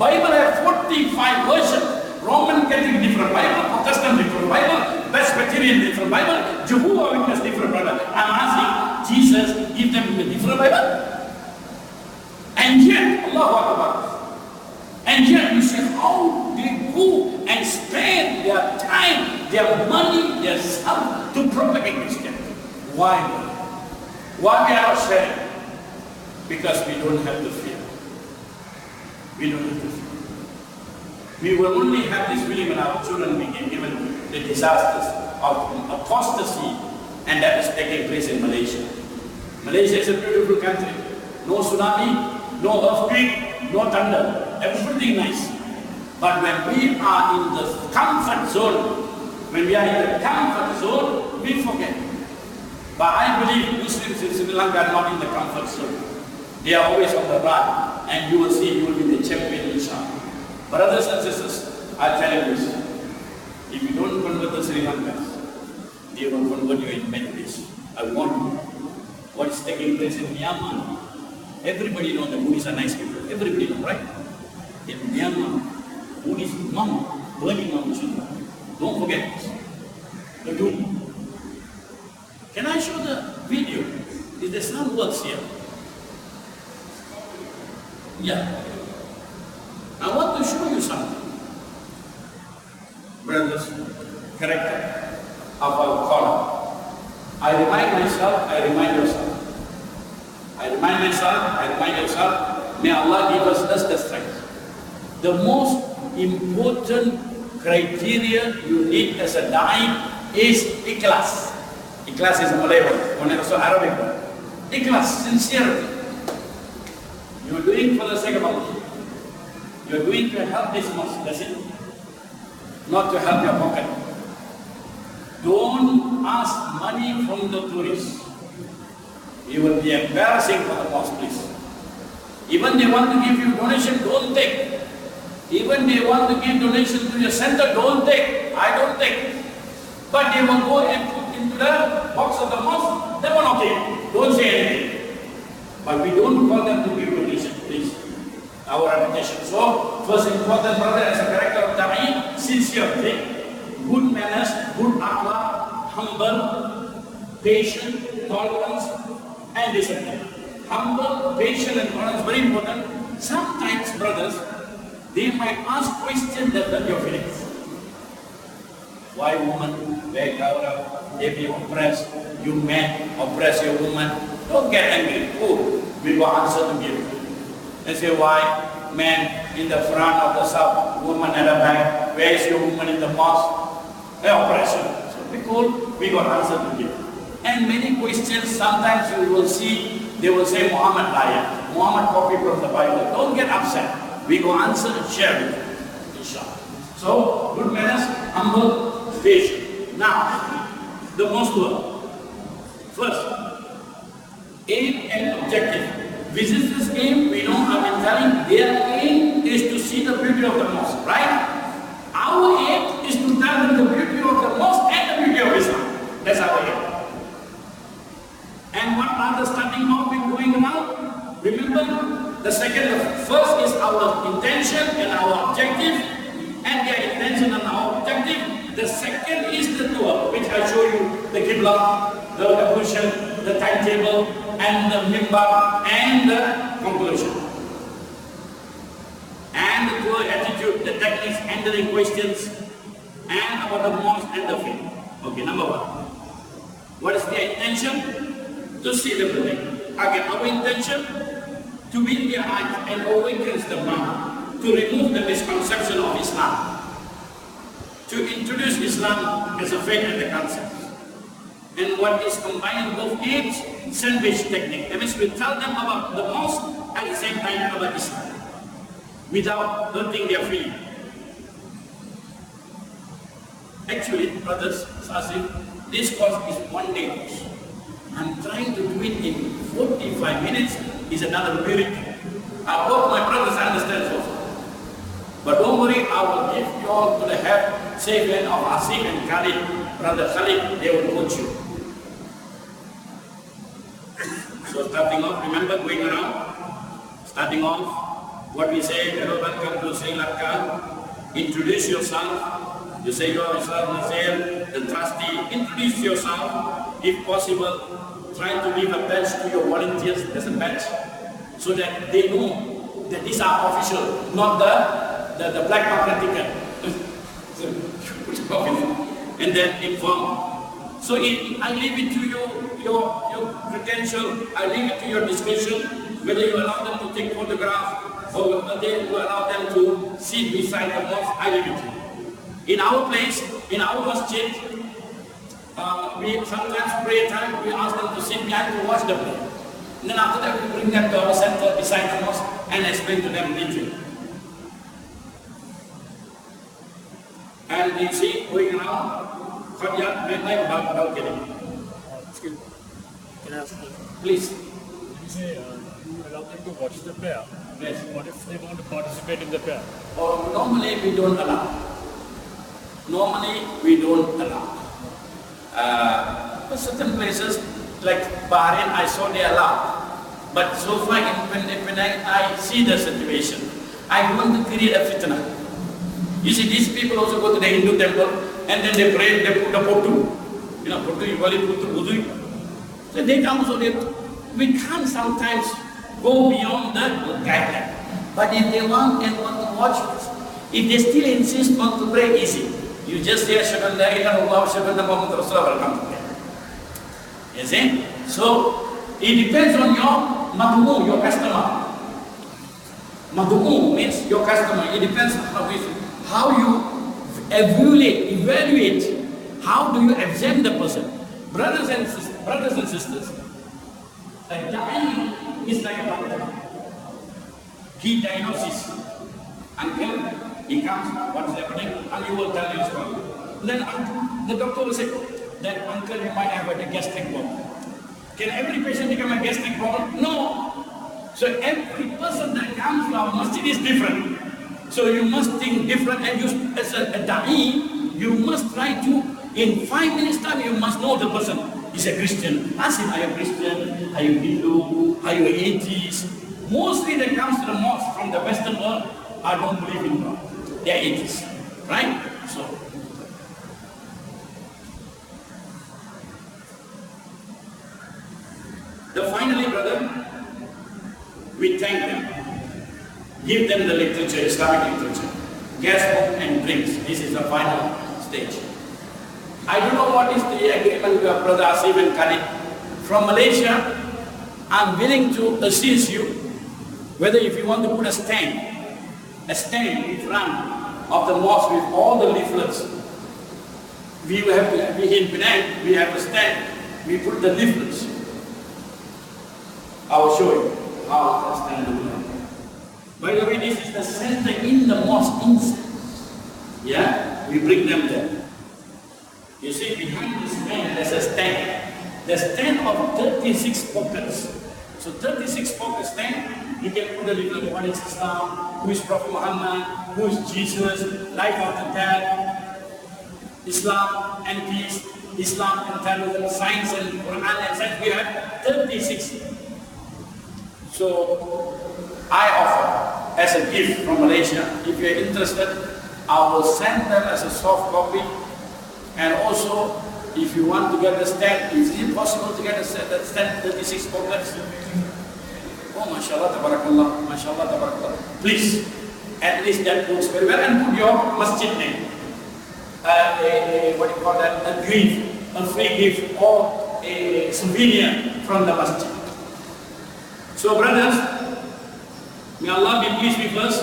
Bible have 45 versions. Roman Catholic different Bible, Protestant different Bible, Presbyterian different Bible, Jehovah Witness different Bible. I'm asking, Jesus give them a different Bible? And yet, Allahu Akbar. And yet you say, how they go and spend their time, their money, their self to propagate Christianity. Why? Why we are not sharing? Because we don't have the fear. We don't have the fear. We will only have this feeling when our children became given the disasters of apostasy, and that is taking place in Malaysia. Malaysia is a beautiful country. No tsunami, no earthquake, no thunder. Everything nice. But when we are in the comfort zone, we forget. But I believe Muslims in Sri Lanka are not in the comfort zone. They are always on the run, and you will see you will be the champion, inshallah. Brothers and sisters, I tell you this. If you don't convert the Sri Lankans, they will convert you in many ways. I warn you. What is taking place in Myanmar? Everybody knows the Buddhists are nice people. Everybody knows, right? In Myanmar, Buddhist monk burning Mount Children. Don't forget this. The doom. Can I show the video? Is the sound works here? Yeah. I want to show you something. Brothers, character of our calling. I remind myself, I remind yourself. I remind myself, I remind yourself. May Allah give us the strength. The most important criteria you need as a da'i is ikhlas. Ikhlas is a Malay word, and also Arabic word. Ikhlas, sincerity. You are doing for the sake of Allah. You are doing to help this mosque, that's it. Not to help your pocket. Don't ask money from the tourists. It will be embarrassing for the mosque, please. Even they want to give you donation, don't take. Even they want to give donation to your center, don't take. I don't take. But they will go and put into the box of the mosque, that one okay. Don't say anything. But we don't call them to give donation, please. Our reputation. So, first important, brother, as a character of da'i, sincerity, good manners, good akhlaq, humble, patient, tolerance, and discipline. Humble, patient, and tolerance, very important. Sometimes, brothers, they might ask questions that hurt your feelings. Why woman? Where cover? They be oppressed. You men oppress your woman. Don't get angry. Oh, we will answer to give. They say, why man in the front of the south, woman at the back, where is your woman in the mosque? They oppress you. So be cool, we got answer to give. And many questions, sometimes you will see, they will say Muhammad liar. Muhammad copied from the Bible. Don't get upset. We go answer and share with you, inshallah. So, good manners, humble, patient. Now, the mosque work. First, aim and objective. Visitors aim, we know, I've been telling, their aim is to see the beauty of the mosque, right? Our aim is to tell them the beauty of the mosque and the beauty of Islam. That's our aim. And what are the starting off with going around? Remember, the first is our intention and our objective, and their intention and our objective. The second is the tour, which I show you, the Qibla, the ablution, the timetable, and the mimbar, and the conclusion. And the tour attitude, the techniques, and the questions, and about the mosque and the faith. Okay, number one. What is their intention? To see the building. Again, our intention, to win their eyes and awaken the mind, to remove the misconception of Islam, to introduce Islam as a faith and a concept. And what is combined both aims, sandwich technique. That means we tell them about the mosque at the same time about Islam, without hurting their feeling. Actually, brothers, Sasi, this course is one day course. I'm trying to do it in 45 minutes is another miracle. I hope my brothers understand also. But don't worry, I will give you all to the help, safe hand of Asif and Khalid. Brother Khalid, they will coach you. So starting off, remember going around, starting off, what we say, hello, welcome to Sri Lanka. Introduce yourself. You say you are Islam Nazir, the trustee. Introduce yourself. If possible, try to leave a badge to your volunteers. There's a badge, so that they know that these are official, not the black market ticket. And then inform. So I leave it to your credential. I leave it to your discretion whether you allow them to take photographs or whether you allow them to sit beside the mosque. I leave it to you. In our place, in our masjid, we sometimes prayer time, we ask them to sit behind to watch the prayer. And then after that, we bring them to our center beside the mosque and explain to them detail. And you see, going around, about getting. Excuse me. Can I ask you? Please. You say you allow them to watch the prayer. Yes. What if they want to participate in the prayer? Or normally we don't allow. Normally we don't allow. For certain places, like Bahrain, I saw they allow. But so far, when I see the situation, I want to create a fitna. You see, these people also go to the Hindu temple and then they pray, they put the potu. You know, potu, you call it potu, wudu. So they come, so we can't sometimes go beyond the guideline. But if they want and want to watch, if they still insist on to pray, easy. You just say, Ashhadu an la ilaha illallah, Ashhadu anna Muhammadan Rasulullah, welcome to prayer. You see? So, it depends on your mad'u, your customer. Mad'u means your customer. It depends on how you evaluate, how do you examine the person. Brothers and sisters, a da'i is like a doctor. He diagnoses. Until he comes, what's happening, and you will tell your story. Then the doctor will say, that uncle, you might have a gastric problem. Can every patient become a gastric problem? No. So every person that comes to our masjid is different. So you must think different, and you, as a da'i, you must try to, in 5 minutes time, you must know the person. He's a Christian. Ask him, are you Christian? Are you Hindu? Are you atheist? Mostly that comes to the mosque from the Western world, I don't believe in God. They are atheists. Right? So, finally, brother, we thank them. Give them the literature, Islamic literature. Gas food and drinks. This is the final stage. I don't know what is the agreement with our brother Asif and Khalid. From Malaysia, I'm willing to assist you, whether if you want to put a stand in front of the mosque with all the leaflets. We in Penang, we have a stand, we put the leaflets. I will show you how the stand will be. By the way, this is the center in the mosque inside. Yeah, we bring them there. You see, behind this stand, there's a stand. The stand of 36 pockets. So 36 pocket stand, you can put a little what is Islam, who is Prophet Muhammad, who is Jesus, life after death, Islam and peace, Islam and terrorism, science and Quran and science. We have 36. So I offer as a gift from Malaysia. If you are interested, I will send them as a soft copy. And also, if you want to get the stand, is it possible to get the stand 36 pockets? Oh, mashallah, tabarakallah, mashallah, tabarakallah. Please, at least that works very well, and put your masjid name. What do you call that? A gift, a free gift, or a souvenir from the masjid. So, brothers, may Allah be pleased with us.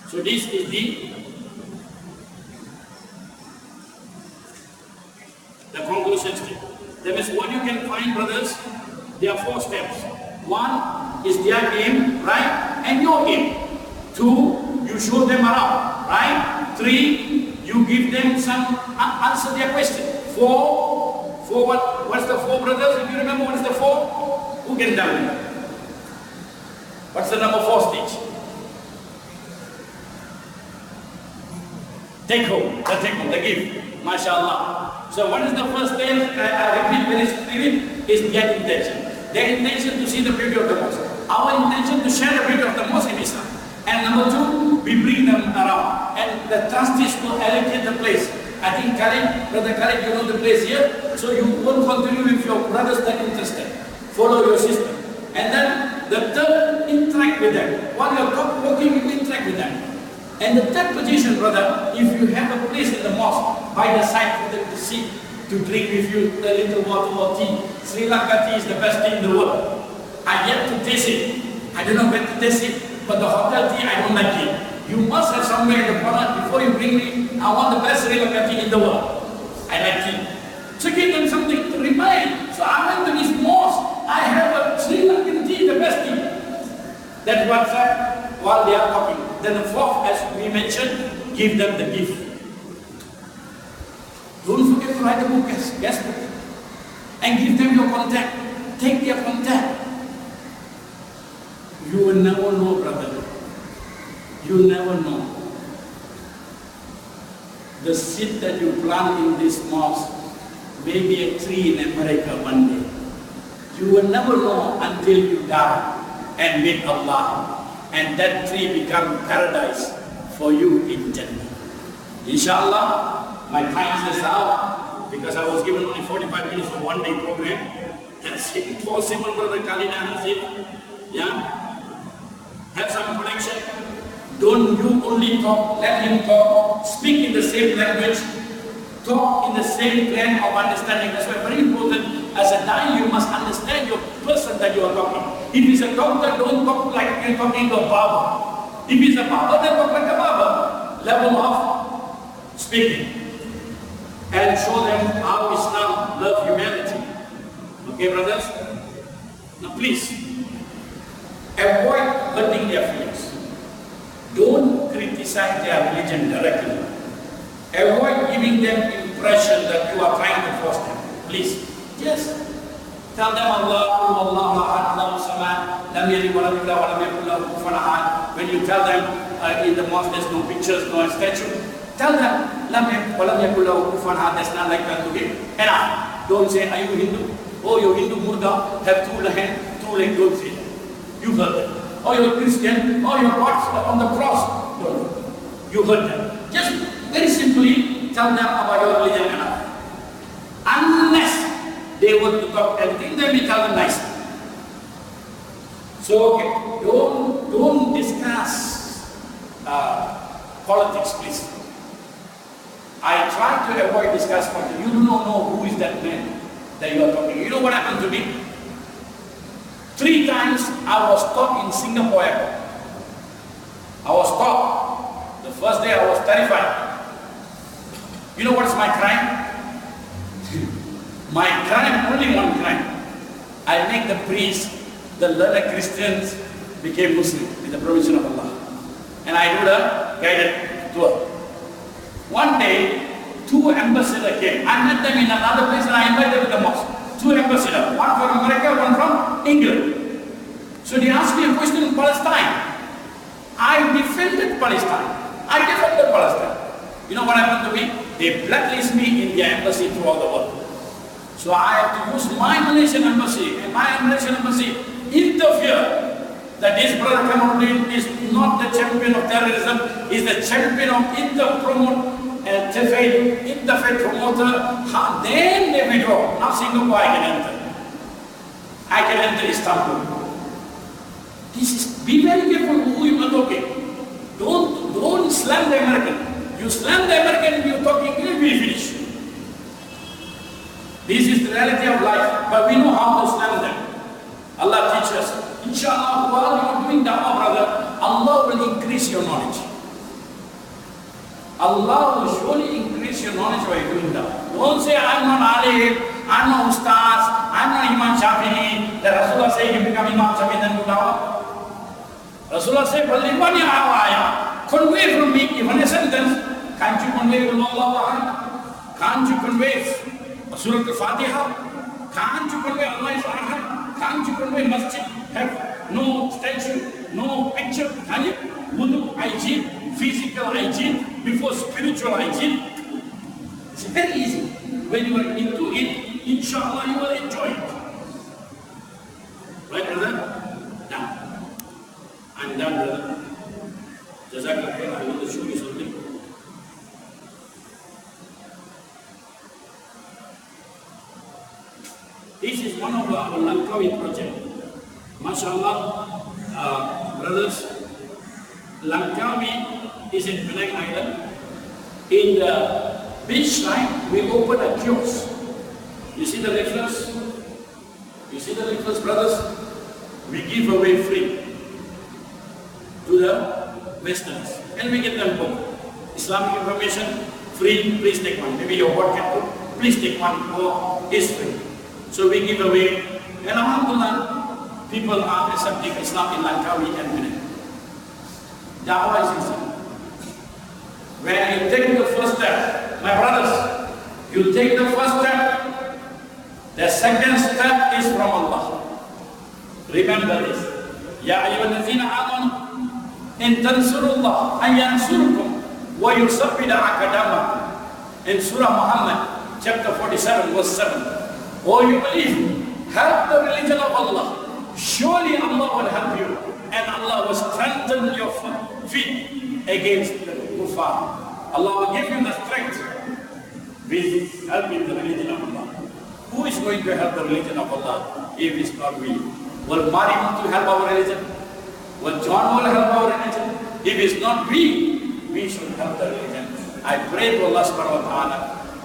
So this is the conclusion step. That means what you can find, brothers, there are 4 steps. 1 is their aim, right? And your aim. 2, you show them around, right? 3, You give them some, answer their question. Four what? What's the four, brothers? If you remember what is the four? Who can tell me? What's the number 4 stage? Take home, the gift. MashaAllah. So what is the first stage? I repeat very clearly, is their intention. Their intention to see the beauty of the mosque. Our intention to share the beauty of the mosque in Islam. And number 2, we bring them around. And the trustees will allocate the place. I think Khalid, Brother Khalid, you know the place here. So you won't continue with your brothers that interested. Follow your sister. And then the third, interact with them. While you're walking, you interact with them. And the third position, brother, if you have a place in the mosque, by the side for them to sit, to drink with you a little water or tea. Sri Lanka tea is the best tea in the world. I yet to taste it. I don't know where to taste it, but the hotel tea, I don't like it. You must have somewhere in the corner before you bring me, I want the best Sri Lanka tea in the world. I like tea. So give them something to remind. So I went to this mosque, I have a Sri Lankan tea, the best tea. That's what's that while they are talking. Then the fourth, as we mentioned, give them the gift. Don't forget to write a book, yes book. And give them your contact. Take their contact. You will never know, brother. You never know. The seed that you plant in this mosque may be a tree in America one day. You will never know until you die and meet Allah. And that tree become paradise for you in Jannah. Inshallah, my time is out because I was given only 45 minutes for one day program. That's it. Possible, Brother Khalid and yeah? Have some connection. Don't you only talk, let him talk, speak in the same language, talk in the same plan of understanding. That's why very important. As a dai, you must understand your person that you are talking. If he's a doctor, don't talk like you're talking to a barber. If he's a barber, then talk like a barber. Level of speaking. And show them how Islam loves humanity. Okay, brothers? Now please, avoid hurting their feelings. Don't criticize their religion directly. Avoid giving them impression that you are trying to force them. Please. Yes. Tell them when you tell them in the mosque there's no pictures, no statue, tell them there's not like that to him. Enough. Don't say, are you Hindu? Oh, you're Hindu Murda, have 2 hands, 2 legs, don't say that. You heard them. Oh, you're Christian, oh, you're on the cross. Don't. You heard them. Just very simply tell them about your religion enough. Unless they want to talk anything, then we tell them nicely. So okay, don't discuss politics, please. I try to avoid discuss politics. You do not know who is that man that you are talking. You know what happened to me? 3 times I was stopped in Singapore airport. I was stopped. The first day I was terrified. You know what is my crime? My crime, only one crime. I make the priests, the learned Christians, became Muslim with the permission of Allah. And I do the guided tour. One day, 2 ambassadors came. I met them in another place and I invited them to the mosque. 2 ambassadors, one from America, one from England. So they asked me a question in Palestine. I defended Palestine. I defended Palestine. You know what happened to me? They blacklist me in their embassy throughout the world. So I have to use my Malaysian embassy, and my Malaysian embassy interfere that this brother Kamarudin is not the champion of terrorism, is the champion of interfaith promoter. Then they withdraw. Now Singapore I can enter. I can enter Istanbul. This is, be very careful who you are talking. Don't slam the American. You slam the American, you're talking, you will be finished. This is the reality of life, but we know how to slam them. Allah teaches us. Inshallah, while you are doing da'wah, brother, Allah will increase your knowledge. Allah will surely increase your knowledge while you're doing da'wah. Don't say, I'm not alim, I'm not ustaz, I'm not Imam Shafi'i. The Rasulullah said you become Imam Shafi'i then do da'wah. Rasulullah said, convey from me even a sentence. Can't you convey Allah? Can't you convey Surah Al-Fatiha? Can't you convey Allah is Ahad? Can't you convey masjid? Have no statue, no picture? Can you? Wudu, hygiene, physical hygiene before spiritual hygiene. It's very easy. When you are into it, inshallah you will enjoy it. Right, brother? Now, I'm done, brother. Jazakallah, I want to show you something. This is one of our Langkawi project. MashaAllah, brothers, Langkawi is in Penang Island. In the beach line, we open a kiosk. You see the leaflets? You see the leaflets, brothers? We give away free to the Westerners. And we get them both. Islamic information, free, please take one. Maybe your work can do, please take one, or is free. So we give away, and alhamdulillah, people are accepting Islam in Langkawi and Penang. Dawah is easy. When you take the first step, my brothers, you take the first step, the second step is from Allah. Remember this. Ya ayyuhallazina amanu in tansurullah an yansurkum wa yusabbit aqdamakum. In Surah Muhammad, chapter 47, verse 7. Oh, you believe, help the religion of Allah. Surely Allah will help you, and Allah will strengthen your feet against the kuffar. Allah will give you the strength with helping the religion of Allah. Who is going to help the religion of Allah if it's not we? Will Maryam to help our religion? Will John will help our religion? If it's not we should help the religion. I pray to Allah subhanahu wa ta'ala,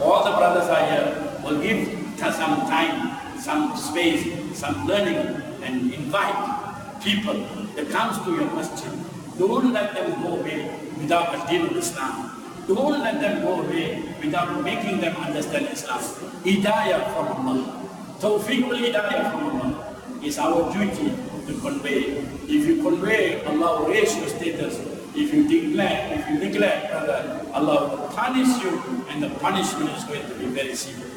all the brothers are here, will give some time, some space, some learning, and invite people that comes to your masjid. Don't let them go away without a deal with Islam. Don't let them go away without making them understand Islam. Hidayah from Allah. Tawfiq wal hidayah from Allah. It's our duty to convey. If you convey, Allah will raise your status. If you neglect, brother, Allah will punish you, and the punishment is going to be very severe.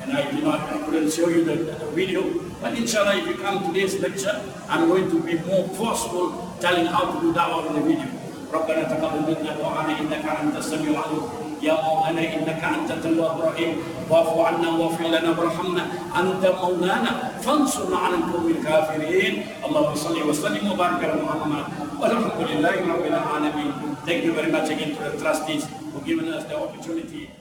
And I couldn't show you the video, but inshallah, if you come to today's lecture, I'm going to be more forceful telling how to do da'wah in the video. ربنا تقبل منا دعاءنا انك انت السميع العليم يا مولانا انك انت التواب الرحيم واعف عنا واغفر لنا وارحمنا انت مولانا فانصرنا على القوم الكافرين اللهم صل وسلم وبارك على محمد والحمد لله رب العالمين. Thank you very much again to the trustees for giving us the opportunity.